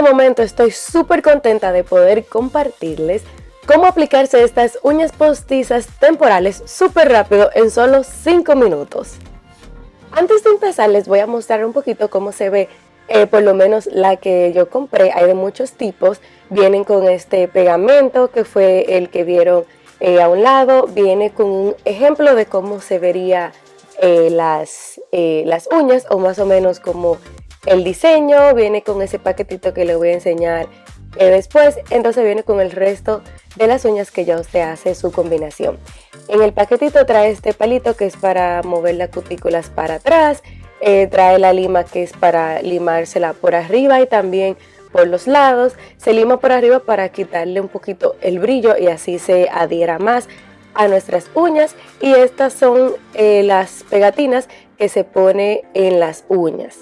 momento estoy súper contenta de poder compartirles cómo aplicarse estas uñas postizas temporales súper rápido en solo 5 minutos. Antes de empezar les voy a mostrar un poquito cómo se ve, por lo menos la que yo compré. Hay de muchos tipos, vienen con este pegamento que fue el que vieron a un lado, viene con un ejemplo de cómo se vería las uñas o más o menos como el diseño, viene con ese paquetito que le voy a enseñar después, entonces viene con el resto de las uñas que ya usted hace su combinación. En el paquetito trae este palito que es para mover las cutículas para atrás, trae la lima que es para limársela por arriba y también por los lados. Se lima por arriba para quitarle un poquito el brillo y así se adhiera más a nuestras uñas, y estas son las pegatinas que se pone en las uñas.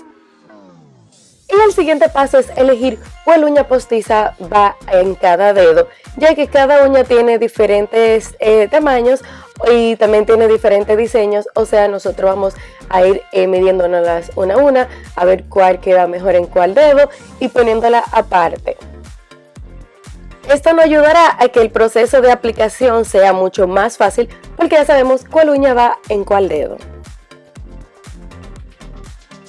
Y el siguiente paso es elegir cuál uña postiza va en cada dedo, ya que cada uña tiene diferentes tamaños y también tiene diferentes diseños, o sea, nosotros vamos a ir midiéndolas una a una, a ver cuál queda mejor en cuál dedo y poniéndola aparte. Esto nos ayudará a que el proceso de aplicación sea mucho más fácil porque ya sabemos cuál uña va en cuál dedo.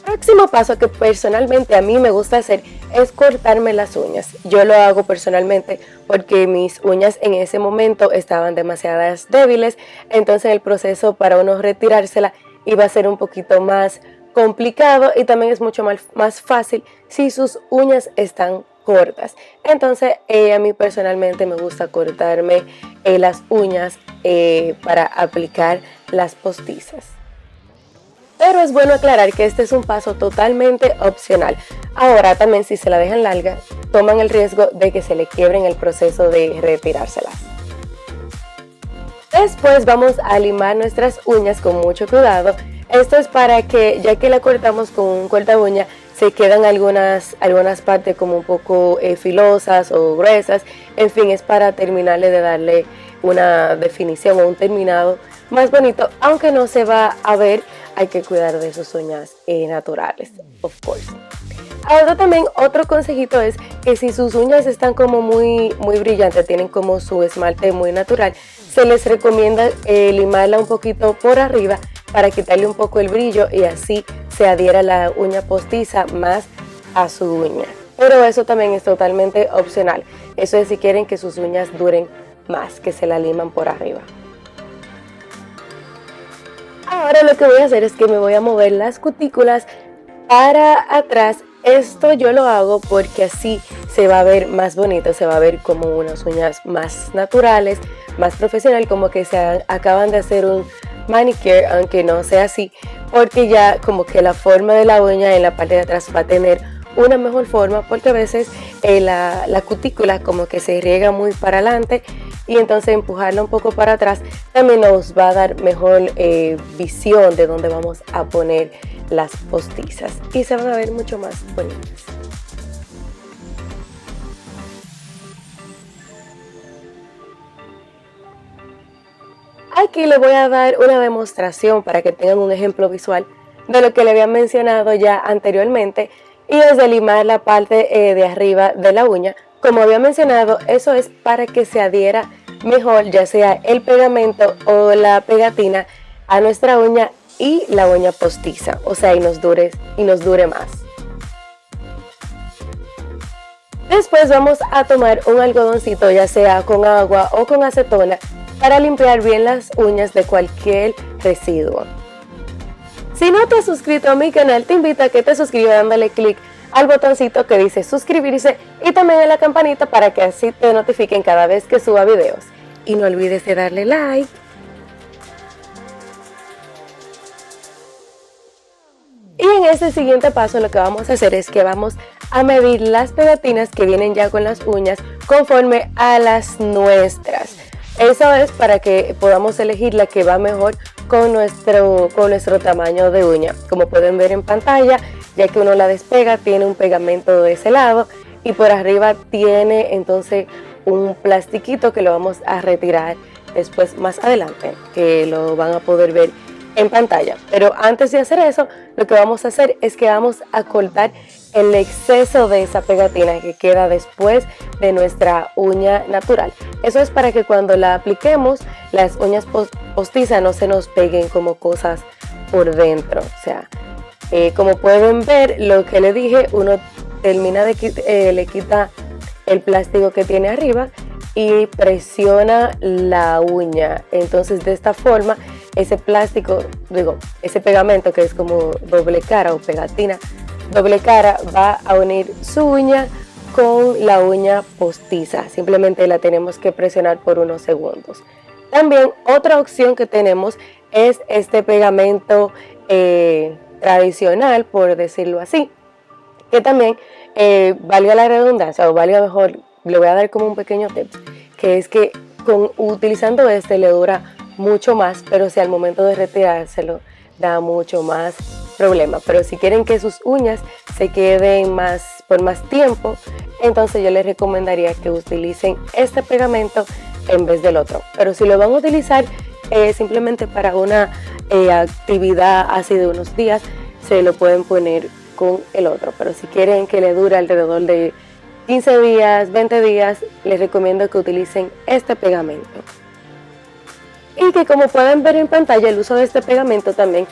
Próximo paso que personalmente a mí me gusta hacer es cortarme las uñas. Yo lo hago personalmente porque mis uñas en ese momento estaban demasiadas débiles, entonces el proceso para uno retirársela iba a ser un poquito más complicado y también es mucho más fácil si sus uñas están cortas. Entonces a mí personalmente me gusta cortarme las uñas para aplicar las postizas. Pero es bueno aclarar que este es un paso totalmente opcional. Ahora también, si se la dejan larga, toman el riesgo de que se le quiebren el proceso de retirárselas. Después vamos a limar nuestras uñas con mucho cuidado. Esto es para que, ya que la cortamos con un corta uña, se quedan algunas partes como un poco filosas o gruesas. En fin, es para terminarle de darle una definición o un terminado más bonito, aunque no se va a ver. Hay que cuidar de sus uñas naturales, of course. Ahora también otro consejito es que si sus uñas están como muy brillantes, tienen como su esmalte muy natural, se les recomienda limarla un poquito por arriba para quitarle un poco el brillo y así se adhiera la uña postiza más a su uña. Pero eso también es totalmente opcional. Eso es si quieren que sus uñas duren más, que se la liman por arriba. Ahora lo que voy a hacer es que me voy a mover las cutículas para atrás. Esto yo lo hago porque así se va a ver más bonito, se va a ver como unas uñas más naturales, más profesional, como que se acaban de hacer un manicure, aunque no sea así, porque ya como que la forma de la uña en la parte de atrás va a tener una mejor forma, porque a veces la cutícula como que se riega muy para adelante y entonces empujarla un poco para atrás también nos va a dar mejor visión de dónde vamos a poner las postizas y se van a ver mucho más bonitas. Aquí les voy a dar una demostración para que tengan un ejemplo visual de lo que le había mencionado ya anteriormente, y es de limar la parte de arriba de la uña. Como había mencionado, eso es para que se adhiera mejor, ya sea el pegamento o la pegatina a nuestra uña y la uña postiza, o sea, y nos dure más. Después vamos a tomar un algodoncito, ya sea con agua o con acetona, para limpiar bien las uñas de cualquier residuo. Si no te has suscrito a mi canal, te invito a que te suscribas dándole clic al botoncito que dice suscribirse y también a la campanita para que así te notifiquen cada vez que suba videos. Y no olvides de darle like. Y en este siguiente paso lo que vamos a hacer es que vamos a medir las pegatinas que vienen ya con las uñas conforme a las nuestras. Eso es para que podamos elegir la que va mejor con nuestro tamaño de uña. Como pueden ver en pantalla, ya que uno la despega, tiene un pegamento de ese lado y por arriba tiene entonces un plastiquito que lo vamos a retirar después más adelante, que lo van a poder ver en pantalla. Pero antes de hacer eso, lo que vamos a hacer es que vamos a cortar el exceso de esa pegatina que queda después de nuestra uña natural. Eso es para que cuando la apliquemos las uñas postizas no se nos peguen como cosas por dentro. O sea, como pueden ver, lo que le dije, uno termina de le quita el plástico que tiene arriba y presiona la uña. Entonces de esta forma ese plástico, ese pegamento que es como doble cara o pegatina doble cara, va a unir su uña con la uña postiza. Simplemente la tenemos que presionar por unos segundos. También otra opción que tenemos es este pegamento tradicional, por decirlo así, que también valga la redundancia, o valga mejor, le voy a dar como un pequeño tip, que es que utilizando este le dura mucho más, pero si al momento de retirárselo da mucho más problema. Pero si quieren que sus uñas se queden por más tiempo, entonces yo les recomendaría que utilicen este pegamento en vez del otro. Pero si lo van a utilizar simplemente para una actividad así de unos días, se lo pueden poner con el otro. Pero si quieren que le dure alrededor de 15 días, 20 días, les recomiendo que utilicen este pegamento. Y que como pueden ver en pantalla, el uso de este pegamento también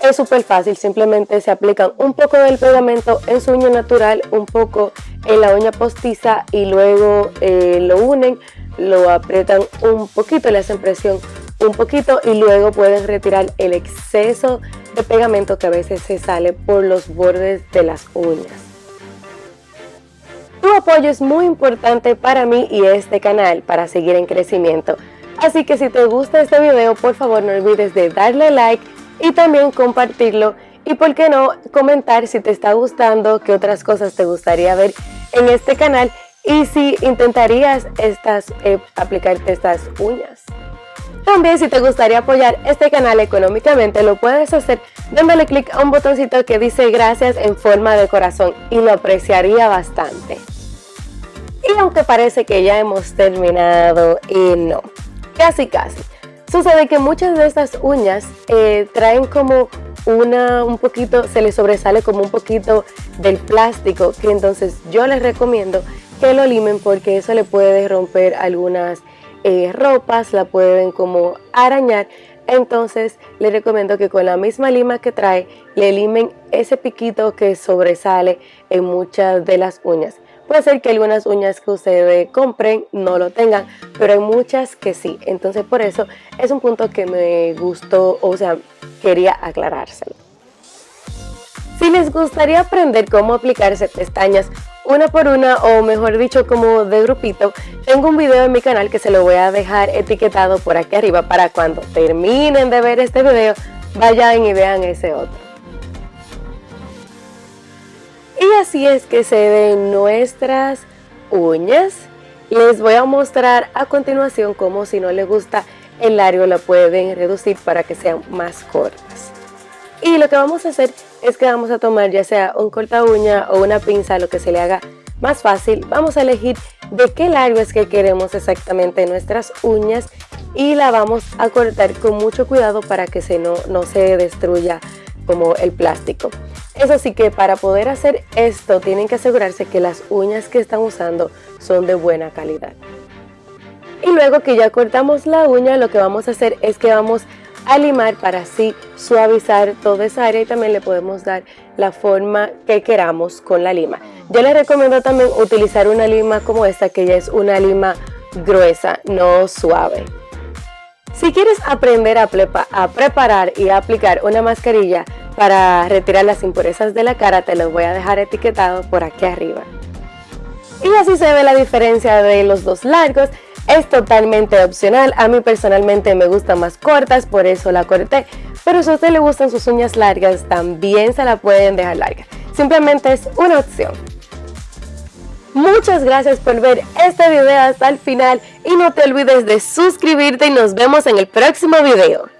es súper fácil. Simplemente se aplican un poco del pegamento en su uña natural, un poco en la uña postiza y luego lo unen, lo aprietan un poquito, le hacen presión un poquito y luego pueden retirar el exceso de pegamento que a veces se sale por los bordes de las uñas. Tu apoyo es muy importante para mí y este canal para seguir en crecimiento. Así que si te gusta este video, por favor no olvides de darle like y también compartirlo. Y por qué no, comentar si te está gustando, qué otras cosas te gustaría ver en este canal y si intentarías aplicarte estas uñas. También si te gustaría apoyar este canal económicamente, lo puedes hacer dándole clic a un botoncito que dice gracias en forma de corazón y lo apreciaría bastante. Y aunque parece que ya hemos terminado, y no, casi. Sucede que muchas de estas uñas traen como un poquito, se les sobresale como un poquito del plástico, que entonces yo les recomiendo que lo limen porque eso le puede romper algunas ropas, la pueden como arañar. Entonces les recomiendo que con la misma lima que trae le limen ese piquito que sobresale en muchas de las uñas. Puede ser que algunas uñas que ustedes compren no lo tengan, pero hay muchas que sí. Entonces por eso es un punto que me gustó, o sea, quería aclarárselo. Si les gustaría aprender cómo aplicarse pestañas una por una, o mejor dicho como de grupito, tengo un video en mi canal que se lo voy a dejar etiquetado por aquí arriba para cuando terminen de ver este video vayan y vean ese otro. Y así es que se ven nuestras uñas. Les voy a mostrar a continuación cómo, si no les gusta el largo, la pueden reducir para que sean más cortas. Y lo que vamos a hacer es que vamos a tomar ya sea un corta uña o una pinza, lo que se le haga más fácil. Vamos a elegir de qué largo es que queremos exactamente nuestras uñas y la vamos a cortar con mucho cuidado para que no se destruya como el plástico. Eso sí, que para poder hacer esto tienen que asegurarse que las uñas que están usando son de buena calidad. Y luego que ya cortamos la uña, lo que vamos a hacer es que vamos a limar para así suavizar toda esa área y también le podemos dar la forma que queramos con la lima. Yo les recomiendo también utilizar una lima como esta, que ya es una lima gruesa, no suave. Si quieres aprender a preparar y a aplicar una mascarilla para retirar las impurezas de la cara, te lo voy a dejar etiquetado por aquí arriba. Y así se ve la diferencia de los dos largos. Es totalmente opcional, a mí personalmente me gustan más cortas, por eso la corté, pero si a usted le gustan sus uñas largas, también se la pueden dejar larga, simplemente es una opción. Muchas gracias por ver este video hasta el final y no te olvides de suscribirte y nos vemos en el próximo video.